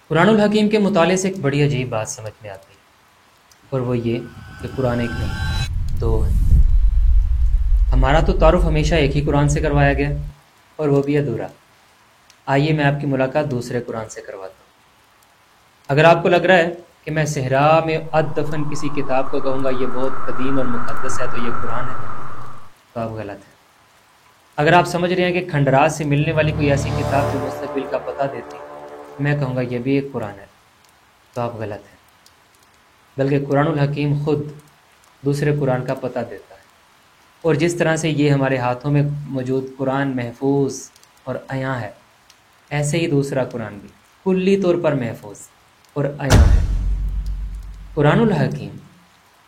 قرآن الحکیم کے مطالعے سے ایک بڑی عجیب بات سمجھ میں آتی ہے، اور وہ یہ کہ قرآن ایک نہیں، دو ہیں۔ ہمارا تو تعارف ہمیشہ ایک ہی قرآن سے کروایا گیا، اور وہ بھی ادھورا۔ آئیے میں آپ کی ملاقات دوسرے قرآن سے کرواتا ہوں۔ اگر آپ کو لگ رہا ہے کہ میں صحرا میں دفن کسی کتاب کو کہوں گا یہ بہت قدیم اور مقدس ہے تو یہ قرآن ہے، تو آپ غلط ہیں۔ اگر آپ سمجھ رہے ہیں کہ کھنڈرات سے ملنے والی کوئی ایسی کتاب جو مستقبل کا پتہ دیتی ہے، میں کہوں گا یہ بھی ایک قرآن ہے، تو آپ غلط ہیں۔ بلکہ قرآن الحکیم خود دوسرے قرآن کا پتہ دیتا ہے، اور جس طرح سے یہ ہمارے ہاتھوں میں موجود قرآن محفوظ اور عیاں ہے، ایسے ہی دوسرا قرآن بھی کلی طور پر محفوظ اور عیاں ہے۔ قرآن الحکیم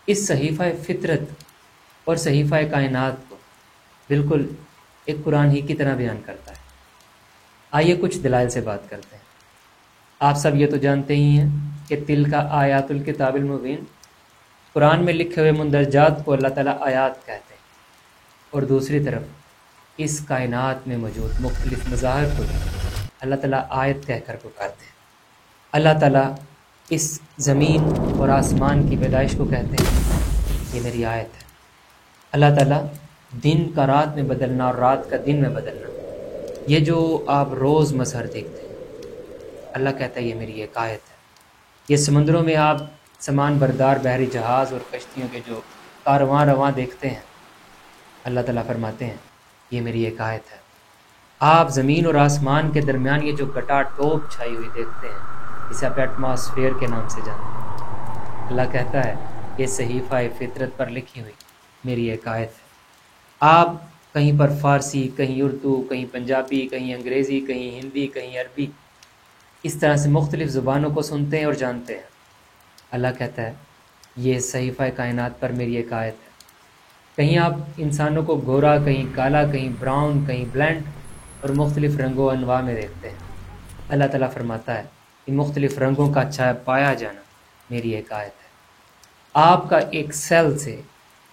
اس صحیفہ فطرت اور صحیفہ کائنات کو بالکل ایک قرآن ہی کی طرح بیان کرتا ہے۔ آئیے کچھ دلائل سے بات کرتے ہیں۔ آپ سب یہ تو جانتے ہی ہیں کہ تل کا آیات الکتاب المبین، قرآن میں لکھے ہوئے مندرجات کو اللہ تعالیٰ آیات کہتے ہیں، اور دوسری طرف اس کائنات میں موجود مختلف مظاہر کو بھی اللہ تعالیٰ آیت کہہ کر پکارتے ہیں۔ اللہ تعالیٰ اس زمین اور آسمان کی پیدائش کو کہتے ہیں یہ میری آیت ہے۔ اللہ تعالیٰ دن کا رات میں بدلنا اور رات کا دن میں بدلنا، یہ جو آپ روز مظہر دیکھتے ہیں، اللہ کہتا ہے یہ میری ایک آیت ہے۔ یہ سمندروں میں آپ سامان بردار بحری جہاز اور کشتیوں کے جو کارواں رواں دیکھتے ہیں، اللہ تعالیٰ فرماتے ہیں یہ میری ایک آیت ہے۔ آپ زمین اور آسمان کے درمیان یہ جو گٹا ٹوپ چھائی ہوئی دیکھتے ہیں، اسے آپ ایٹماسفیئر کے نام سے جانتے ہیں، اللہ کہتا ہے یہ صحیفہ فطرت پر لکھی ہوئی میری ایک آیت ہے۔ آپ کہیں پر فارسی، کہیں اردو، کہیں پنجابی، کہیں انگریزی، کہیں ہندی، کہیں عربی، اس طرح سے مختلف زبانوں کو سنتے ہیں اور جانتے ہیں۔ اللہ کہتا ہے یہ صحیفہ کائنات پر میری ایک آیت ہے۔ کہیں آپ انسانوں کو گورا، کہیں کالا، کہیں براؤن، کہیں بلینڈ اور مختلف رنگوں و انواع میں دیکھتے ہیں۔ اللہ تعالیٰ فرماتا ہے ان مختلف رنگوں کا اچھا پایا جانا میری ایک آیت ہے۔ آپ کا ایک سیل سے،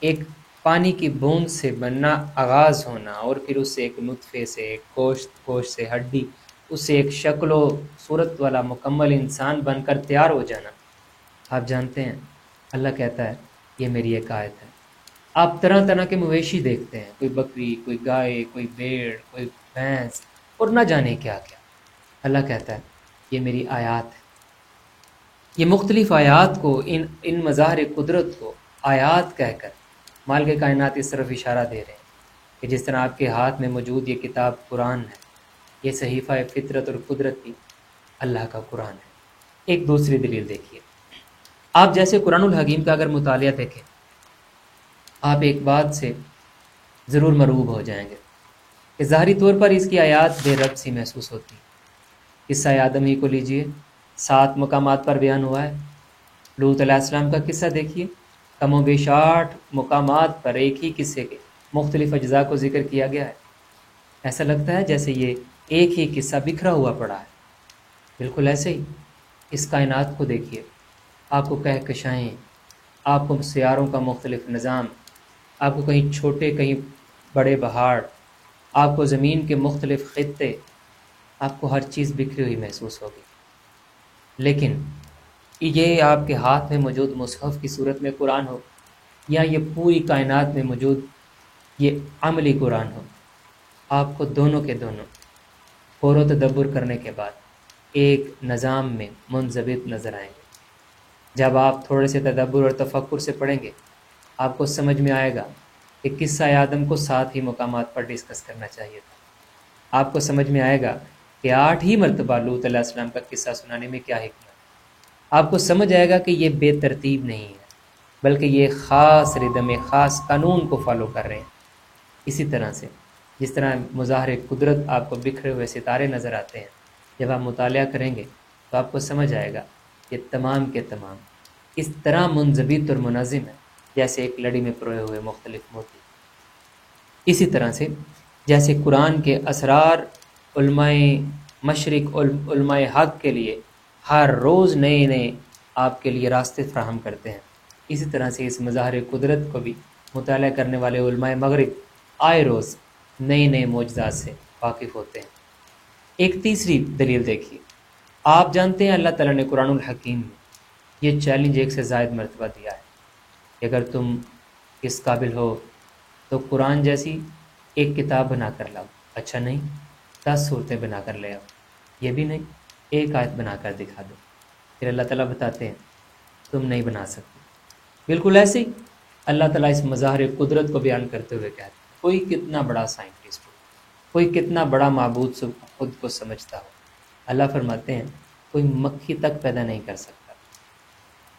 ایک پانی کی بوند سے بننا آغاز ہونا، اور پھر اس سے ایک نطفے سے، ایک گوشت سے ہڈی، اس سے ایک شکل و صورت والا مکمل انسان بن کر تیار ہو جانا، آپ جانتے ہیں۔ اللہ کہتا ہے یہ میری ایک آیت ہے۔ آپ طرح طرح کے مویشی دیکھتے ہیں، کوئی بکری، کوئی گائے، کوئی بھیڑ، کوئی بھینس، اور نہ جانے کیا کیا۔ اللہ کہتا ہے یہ میری آیات ہے۔ یہ مختلف آیات کو، ان مظاہر قدرت کو آیات کہہ کر مالک کائنات اس طرف اشارہ دے رہے ہیں کہ جس طرح آپ کے ہاتھ میں موجود یہ کتاب قرآن ہے، یہ صحیفہ فطرت اور قدرت بھی اللہ کا قرآن ہے۔ ایک دوسری دلیل دیکھیے، آپ جیسے قرآن الحکیم کا اگر مطالعہ دیکھیں، آپ ایک بات سے ضرور مرعوب ہو جائیں گے کہ ظاہری طور پر اس کی آیات بے ربط سی محسوس ہوتی ہیں۔ قصہ آدم ہی کو لیجئے، 7 مقامات پر بیان ہوا ہے۔ لوط علیہ السلام کا قصہ دیکھیے، کم و بیش 8 مقامات پر ایک ہی قصے کے مختلف اجزاء کو ذکر کیا گیا ہے۔ ایسا لگتا ہے جیسے یہ ایک ہی قصہ بکھرا ہوا پڑا ہے۔ بالکل ایسے ہی اس کائنات کو دیکھیے، آپ کو کہکشائیں، آپ کو سیاروں کا مختلف نظام، آپ کو کہیں چھوٹے کہیں بڑے پہاڑ، آپ کو زمین کے مختلف خطے، آپ کو ہر چیز بکھری ہوئی محسوس ہوگی۔ لیکن یہ آپ کے ہاتھ میں موجود مصحف کی صورت میں قرآن ہو، یا یہ پوری کائنات میں موجود یہ عملی قرآن ہو، آپ کو دونوں کے دونوں غور و تدبر کرنے کے بعد ایک نظام میں منضبط نظر آئیں گے۔ جب آپ تھوڑے سے تدبر اور تفکر سے پڑھیں گے، آپ کو سمجھ میں آئے گا کہ قصہ آدم کو 7 ہی مقامات پر ڈسکس کرنا چاہیے تھا۔ آپ کو سمجھ میں آئے گا کہ 8 ہی مرتبہ لوط علیہ السلام کا قصہ سنانے میں کیا حکمت۔ آپ کو سمجھ آئے گا کہ یہ بے ترتیب نہیں ہے، بلکہ یہ خاص ردم، خاص قانون کو فالو کر رہے ہیں۔ اسی طرح سے جس طرح مظاہر قدرت آپ کو بکھرے ہوئے ستارے نظر آتے ہیں، جب آپ مطالعہ کریں گے تو آپ کو سمجھ آئے گا کہ تمام کے تمام اس طرح منضبط اور منظم ہے جیسے ایک لڑی میں پروئے ہوئے مختلف موتی۔ اسی طرح سے جیسے قرآن کے اسرار علماء مشرق، علماء حق کے لیے ہر روز نئے نئے آپ کے لیے راستے فراہم کرتے ہیں، اسی طرح سے اس مظاہر قدرت کو بھی مطالعہ کرنے والے علماء مغرب آئے روز نئے نئے معجزات سے واقف ہوتے ہیں۔ ایک تیسری دلیل دیکھیے، آپ جانتے ہیں اللہ تعالیٰ نے قرآن الحکیم میں یہ چیلنج ایک سے زائد مرتبہ دیا ہے کہ اگر تم اس قابل ہو تو قرآن جیسی ایک کتاب بنا کر لاؤ. اچھا نہیں، 10 صورتیں بنا کر لے آؤ. یہ بھی نہیں، ایک آیت بنا کر دکھا دو. پھر اللہ تعالیٰ بتاتے ہیں تم نہیں بنا سکتے. بالکل ایسے ہی اللہ تعالیٰ اس مظاہر قدرت کو بیان کرتے ہوئے کہتے ہیں کوئی کتنا بڑا سائنٹسٹ ہو، کوئی کتنا بڑا معبود خود کو سمجھتا ہو، اللہ فرماتے ہیں کوئی مکھی تک پیدا نہیں کر سکتا،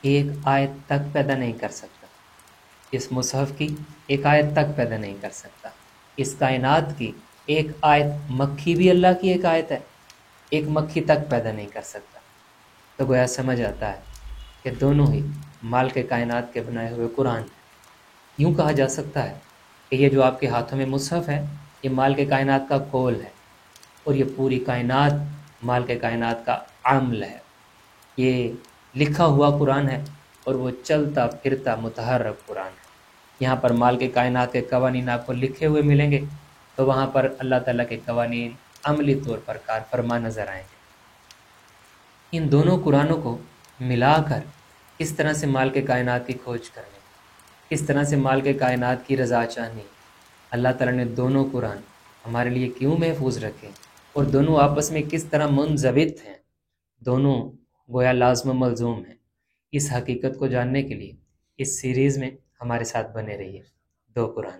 ایک آیت تک پیدا نہیں کر سکتا. اس مصحف کی ایک آیت تک پیدا نہیں کر سکتا. اس کائنات کی ایک آیت، مکھی بھی اللہ کی ایک آیت ہے، ایک مکھی تک پیدا نہیں کر سکتا. تو گویا سمجھ آتا ہے کہ دونوں ہی مال کے کائنات کے بنائے ہوئے قرآن ہیں. یوں کہا جا سکتا ہے کہ یہ جو آپ کے ہاتھوں میں مصحف ہے یہ مال کے کائنات کا کول ہے، اور یہ پوری کائنات مال کے کائنات کا عمل ہے. یہ لکھا ہوا قرآن ہے اور وہ چلتا پھرتا متحرک قرآن ہے. یہاں پر مال کے کائنات کے قوانین آپ کو لکھے ہوئے ملیں گے تو وہاں پر اللہ تعالیٰ کے قوانین عملی طور پر کار فرما نظر آئیں گے. ان دونوں قرآنوں کو ملا کر کس طرح سے مال کے کائنات کی کھوج کرنے، کس طرح سے مال کے کائنات کی رضا چاہنی، اللہ تعالیٰ نے دونوں قرآن ہمارے لیے کیوں محفوظ رکھے، اور دونوں آپس میں کس طرح منضبط ہیں، دونوں گویا لازم و ملزوم ہیں. اس حقیقت کو جاننے کے لیے اس سیریز میں ہمارے ساتھ بنے رہیے. 2 قرآن.